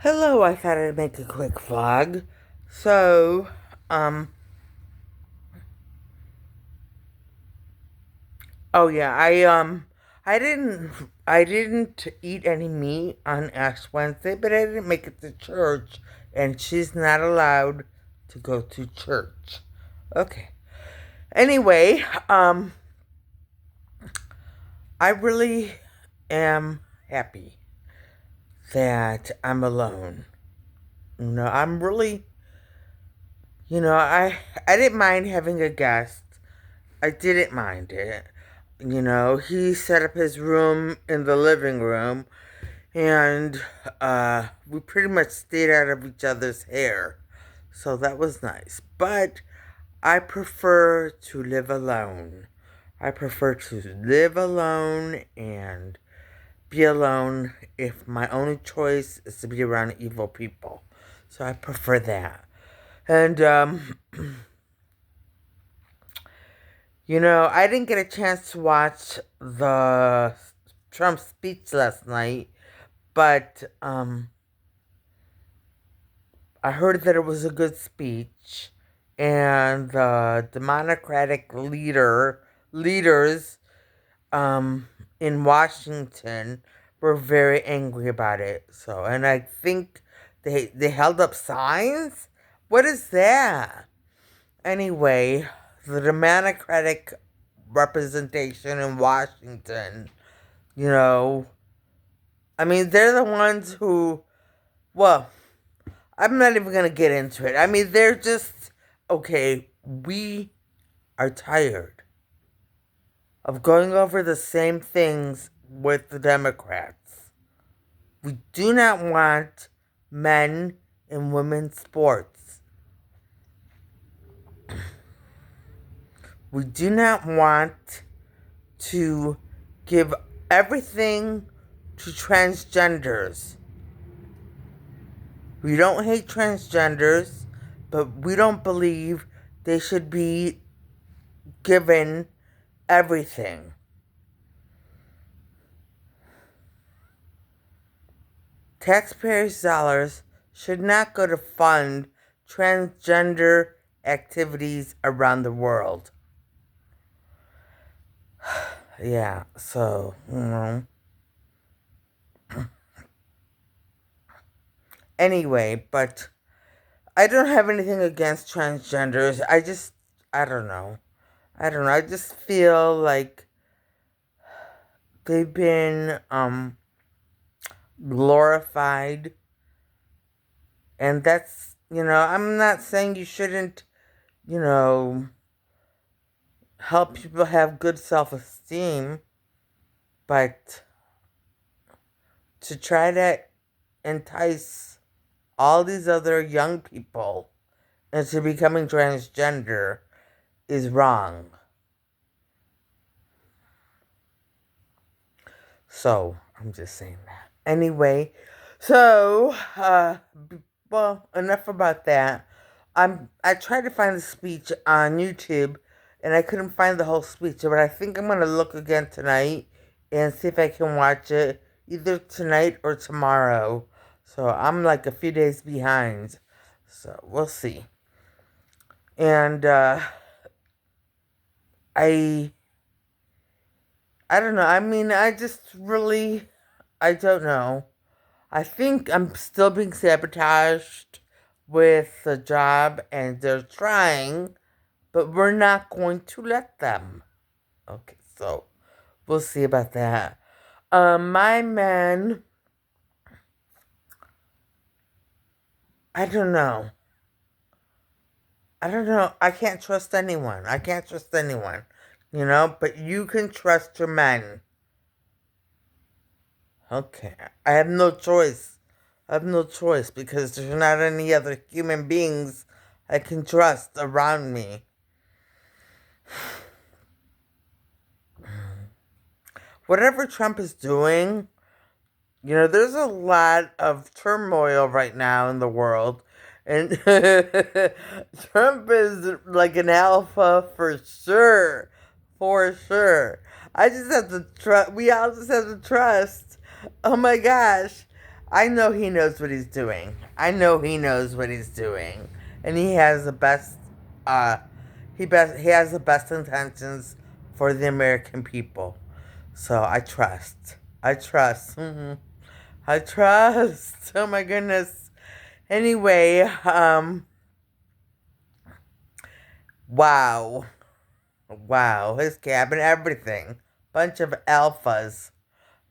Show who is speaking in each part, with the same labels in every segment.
Speaker 1: Hello, I thought I'd make a quick vlog. So, um, oh yeah, I didn't eat any meat on Ash Wednesday, but I didn't make it to church, and she's not allowed to go to church. Okay. Anyway, I really am happy that I'm alone. I'm really, I didn't mind having a guest. I didn't mind it. He set up his room in the living room, and we pretty much stayed out of each other's hair. So that was nice. But I prefer to live alone. I prefer to live alone and be alone if my only choice is to be around evil people. So I prefer that. And, I didn't get a chance to watch the Trump speech last night, but I heard that it was a good speech, and the Democratic leaders in Washington were very angry about it. So, and I think they held up signs. What is that? Anyway, the Democratic representation in Washington, you know, I mean, they're the ones who, well, I'm not even going to get into it. I mean, they're just, okay, we are tired of going over the same things with the Democrats. We do not want men in women's sports. We do not want to give everything to transgenders. We don't hate transgenders, but we don't believe they should be given everything. Taxpayers' dollars should not go to fund transgender activities around the world. Yeah, so, Anyway, but I don't have anything against transgenders. I don't know. I just feel like they've been, glorified. And that's, I'm not saying you shouldn't, you know, help people have good self-esteem, but to try to entice all these other young people into becoming transgender is wrong. So, I'm just saying that. Anyway, so, well, enough about that. I tried to find the speech on YouTube, and I couldn't find the whole speech, but I think I'm gonna look again tonight and see if I can watch it either tonight or tomorrow. So I'm like a few days behind. So we'll see. And I I don't know. I mean, I don't know. I think I'm still being sabotaged with the job, and they're trying, but we're not going to let them. Okay, so we'll see about that. My man, I don't know. I don't know. I can't trust anyone. I can't trust anyone. But you can trust your men. Okay. I have no choice. I have no choice because there's not any other human beings I can trust around me. Whatever Trump is doing, there's a lot of turmoil right now in the world. And Trump is like an alpha for sure. For sure. I just have to trust. We all just have to trust. Oh my gosh. I know he knows what he's doing. I know he knows what he's doing, and he has the best. Uh, he has the best intentions for the American people. So I trust. I trust. I trust. Oh my goodness. Anyway, wow. Wow. His cabin, everything. Bunch of alphas.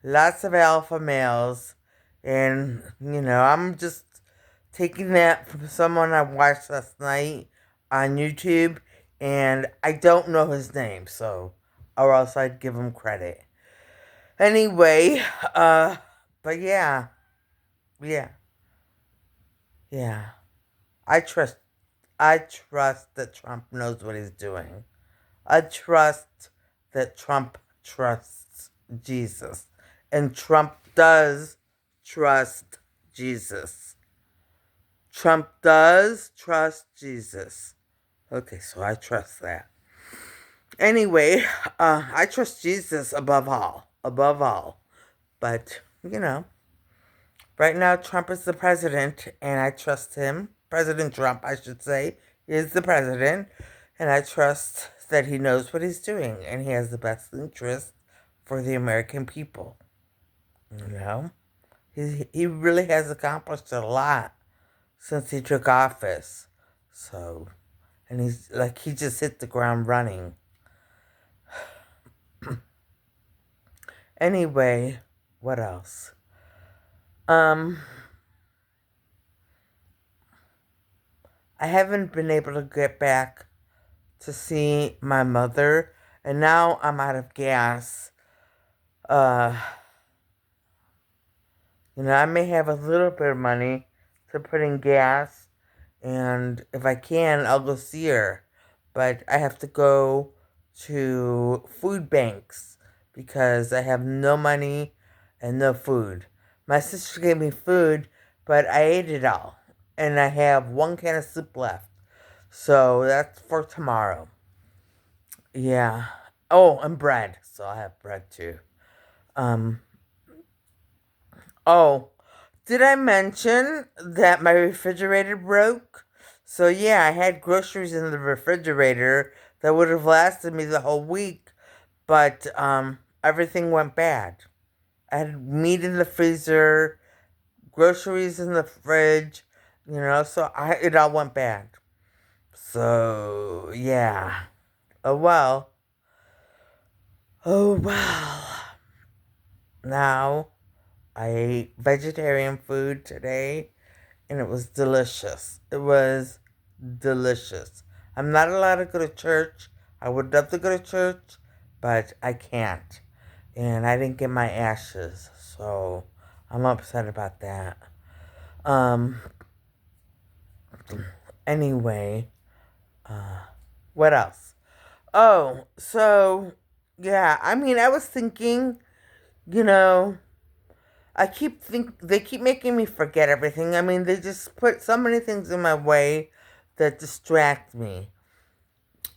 Speaker 1: Lots of alpha males. And, I'm just taking that from someone I watched last night on YouTube. And I don't know his name, so, or else I'd give him credit. Anyway, but yeah. Yeah. Yeah. I trust I trust that Trump knows what he's doing. I trust that Trump trusts Jesus. And Trump does trust Jesus. Trump does trust Jesus. Okay, so I trust that. Anyway, I trust Jesus above all. Above all. But, right now Trump is the president, and I trust him. President Trump, I should say, is the president, and I trust that he knows what he's doing, and he has the best interest for the American people. You know, he really has accomplished a lot since he took office. So, and he just hit the ground running. Anyway, what else? Um, I haven't been able to get back to see my mother, and now I'm out of gas. Uh, I may have a little bit of money to put in gas, and if I can, I'll go see her. But I have to go to food banks because I have no money and no food. My sister gave me food, but I ate it all, and I have one can of soup left. So that's for tomorrow. Yeah. Oh, and bread. So I have bread too. Um. Oh, did I mention that my refrigerator broke? So yeah, I had groceries in the refrigerator that would have lasted me the whole week, but everything went bad. I had meat in the freezer, groceries in the fridge, so it all went bad. So yeah. Oh well. Oh well. Now I ate vegetarian food today, and it was delicious. It was delicious. I'm not allowed to go to church. I would love to go to church, but I can't. And I didn't get my ashes, so I'm upset about that. Um, anyway, what else? Oh, so, yeah, I mean, I was thinking, you know, they keep making me forget everything. I mean, they just put so many things in my way that distract me.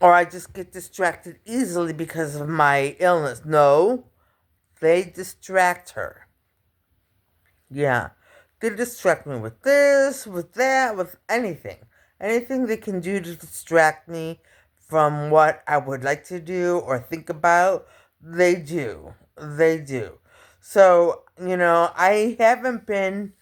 Speaker 1: Or I just get distracted easily because of my illness. No, they distract her. Yeah. They distract me with this, with that, with anything. Anything they can do to distract me from what I would like to do or think about, they do. They do. So, I haven't been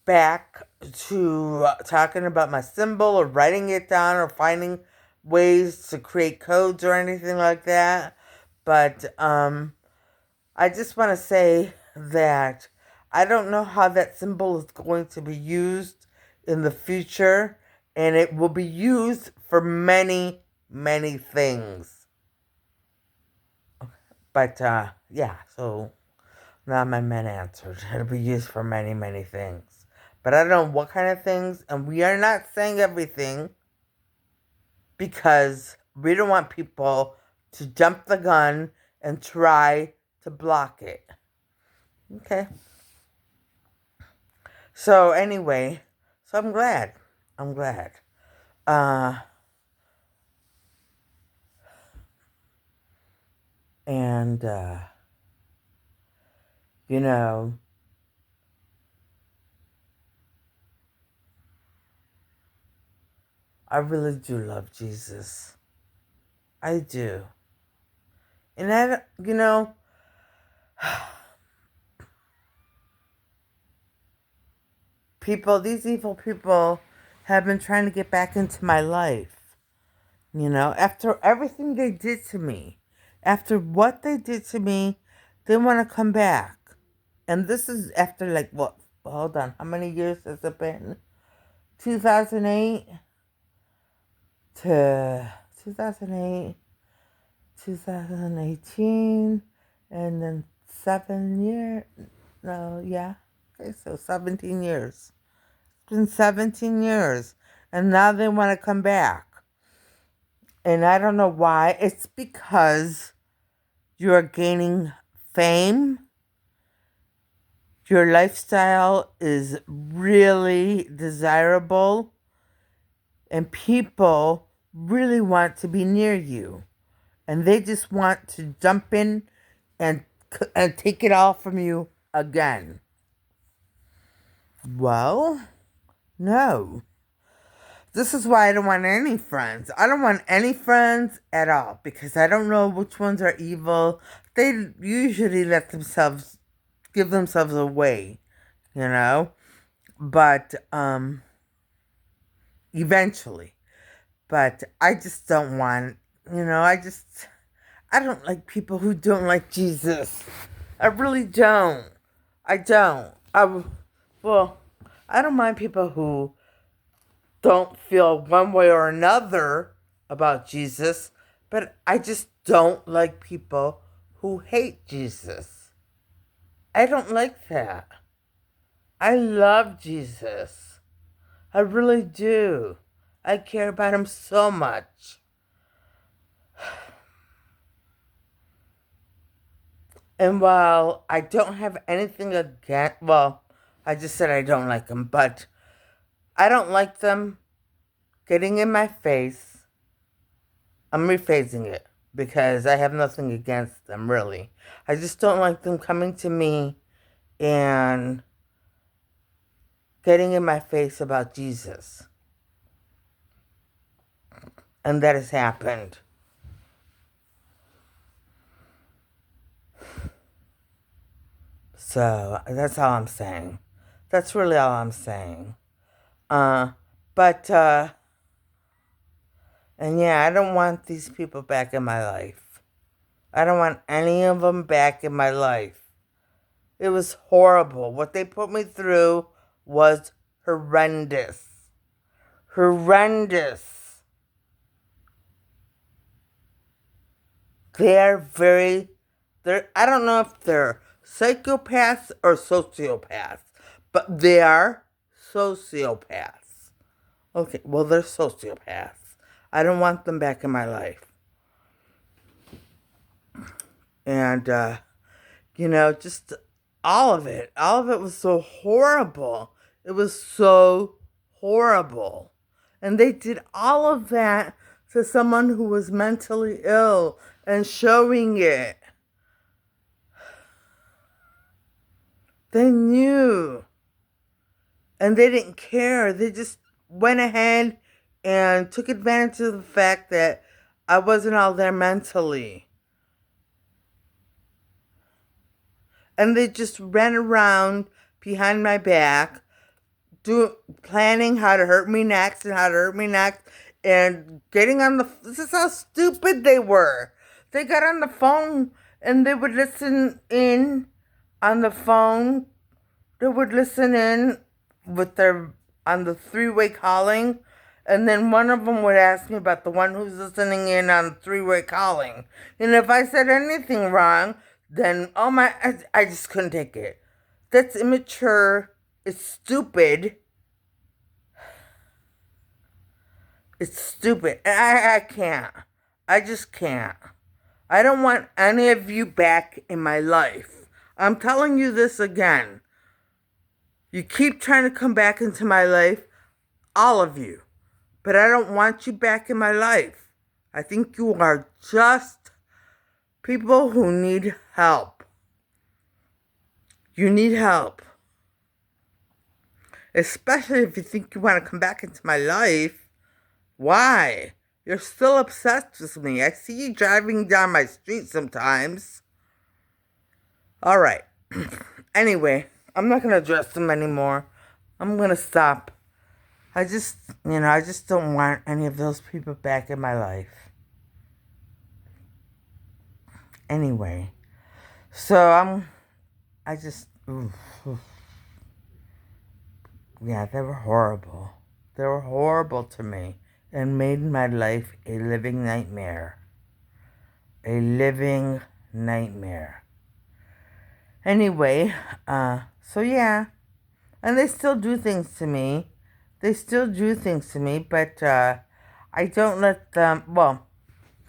Speaker 1: back to talking about my symbol or writing it down or finding ways to create codes or anything like that. But I just want to say that I don't know how that symbol is going to be used in the future, and it will be used for many, many things. But yeah, so now my men answered. It'll be used for many, many things. But I don't know what kind of things, and we are not saying everything because we don't want people to jump the gun and try to block it. Okay. So anyway, so I'm glad. I'm glad. Uh and you know, I really do love Jesus. I do. And I, these evil people have been trying to get back into my life. After everything they did to me, after what they did to me, they want to come back. And this is after, like, what? Hold on. How many years has it been? 2008 to 2008, 2018, and then 7 years. No, yeah. Okay, so 17 years. It's been 17 years. And now they want to come back. And I don't know why. It's because you're gaining fame. Your lifestyle is really desirable. And people really want to be near you. And they just want to jump in and take it all from you again. Well, no. This is why I don't want any friends. I don't want any friends at all because I don't know which ones are evil. They usually give themselves away, but eventually. But I just don't want, I don't like people who don't like Jesus. I really don't. I don't. I don't mind people who don't feel one way or another about Jesus, but I just don't like people who hate Jesus. I don't like that. I love Jesus. I really do. I care about him so much. And while I don't have anything against, I just said I don't like them, but I don't like them getting in my face. I'm rephrasing it because I have nothing against them, really. I just don't like them coming to me and getting in my face about Jesus. And that has happened. So that's all I'm saying. That's really all I'm saying. And yeah, I don't want these people back in my life. I don't want any of them back in my life. It was horrible. What they put me through was horrendous. Horrendous. I don't know if they're psychopaths or sociopaths, but they are sociopaths. Okay, well, they're sociopaths. I don't want them back in my life. And, just all of it. All of it was so horrible. It was so horrible. And they did all of that to someone who was mentally ill and showing it. They knew. And they didn't care. They just went ahead and took advantage of the fact that I wasn't all there mentally. And they just ran around behind my back, planning how to hurt me next and getting on this is how stupid they were. They got on the phone and they would listen in on the phone. They would listen in on the three-way calling. And then one of them would ask me about the one who's listening in on three-way calling. And if I said anything wrong, then I just couldn't take it. That's immature. It's stupid. It's stupid. I can't. I just can't. I don't want any of you back in my life. I'm telling you this again. You keep trying to come back into my life, all of you. But I don't want you back in my life. I think you are just people who need help. You need help. Especially if you think you want to come back into my life. Why? You're still obsessed with me. I see you driving down my street sometimes. Alright. Anyway, I'm not gonna address them anymore. I'm gonna stop. I just don't want any of those people back in my life. Anyway, so I just, oof, oof. Yeah, they were horrible. They were horrible to me and made my life a living nightmare. A living nightmare. Anyway, so yeah, and they still do things to me. They still do things to me, but I don't let them. Well,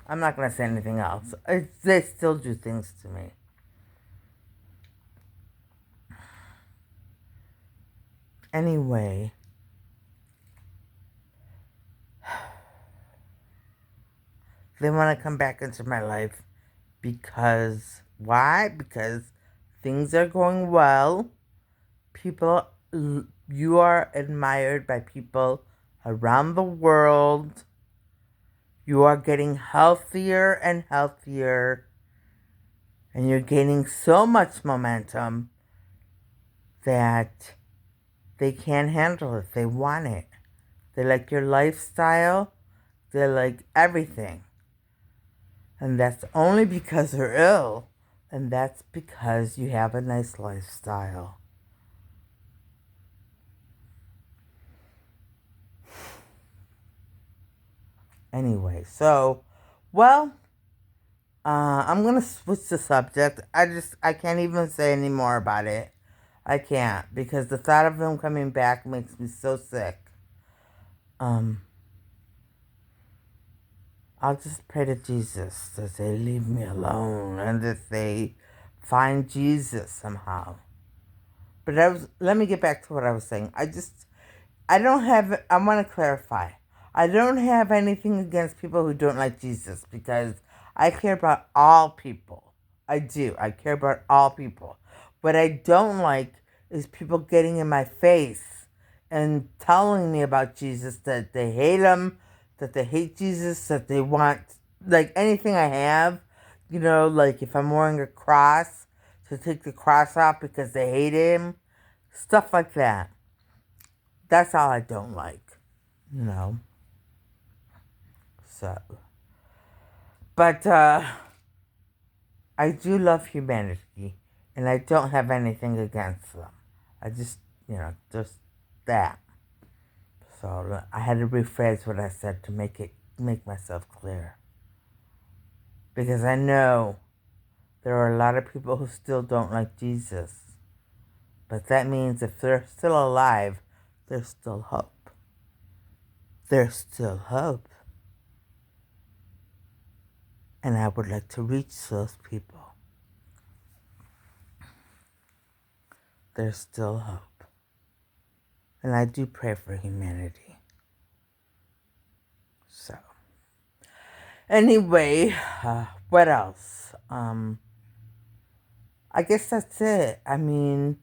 Speaker 1: I'm not gonna say anything else. They still do things to me. Anyway, they want to come back into my life because why? Because things are going well. People, you are admired by people around the world. You are getting healthier and healthier, and you're gaining so much momentum that they can't handle it. They want it. They like your lifestyle. They like everything. And that's only because they're ill. And that's because you have a nice lifestyle. Anyway, so, well, I'm gonna switch the subject. I can't even say any more about it. I can't because the thought of him coming back makes me so sick. Um, I'll just pray to Jesus that they leave me alone and that they find Jesus somehow. But let me get back to what I was saying. I want to clarify. I don't have anything against people who don't like Jesus because I care about all people. I do. I care about all people. What I don't like is people getting in my face and telling me about Jesus, that they hate him, that they hate Jesus, that they want, like, anything I have, like if I'm wearing a cross, to take the cross off because they hate him, stuff like that. That's all I don't like, you know. So, but I do love humanity, and I don't have anything against them. I just, just that. So I had to rephrase what I said to make myself clear, because I know there are a lot of people who still don't like Jesus, but that means if they're still alive, there's still hope. There's still hope. And I would like to reach those people. There's still hope. And I do pray for humanity. So, anyway, what else? I guess that's it. I mean,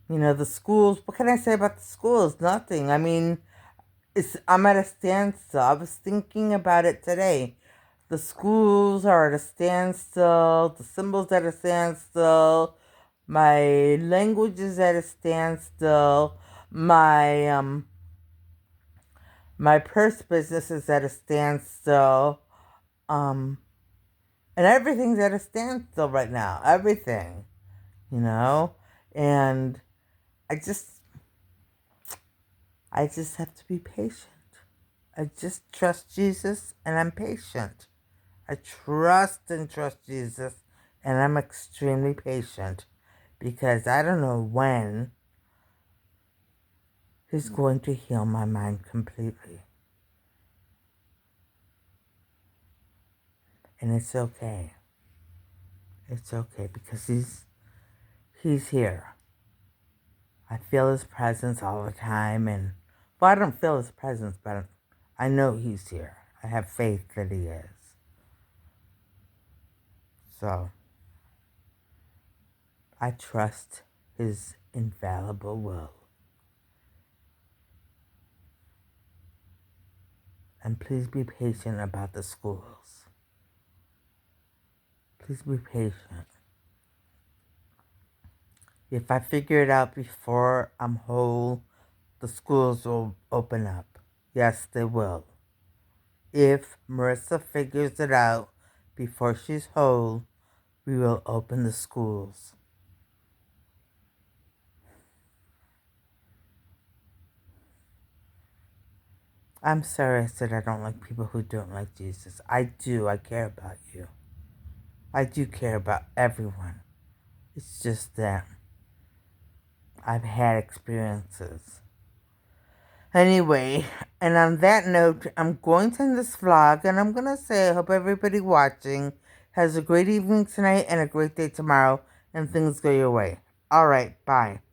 Speaker 1: the schools, what can I say about the schools? Nothing. I mean, I'm at a standstill. I was thinking about it today. The schools are at a standstill. The symbols at a standstill. My language is at a standstill. My purse business is at a standstill. And everything's at a standstill right now. Everything, and I just have to be patient. I just trust Jesus and I'm patient. I trust and trust Jesus and I'm extremely patient because I don't know when He's going to heal my mind completely. And it's okay. It's okay because He's here. I feel His presence all the time, and well, I don't feel His presence, but I know He's here. I have faith that He is. So, I trust His infallible will. And please be patient about the schools. Please be patient. If I figure it out before I'm whole, the schools will open up. Yes, they will. If Marissa figures it out before she's whole, we will open the schools. I'm sorry I said I don't like people who don't like Jesus. I do. I care about you. I do care about everyone. It's just that I've had experiences. Anyway, and on that note, I'm going to end this vlog, and I'm going to say I hope everybody watching has a great evening tonight and a great day tomorrow, and things go your way. All right, bye.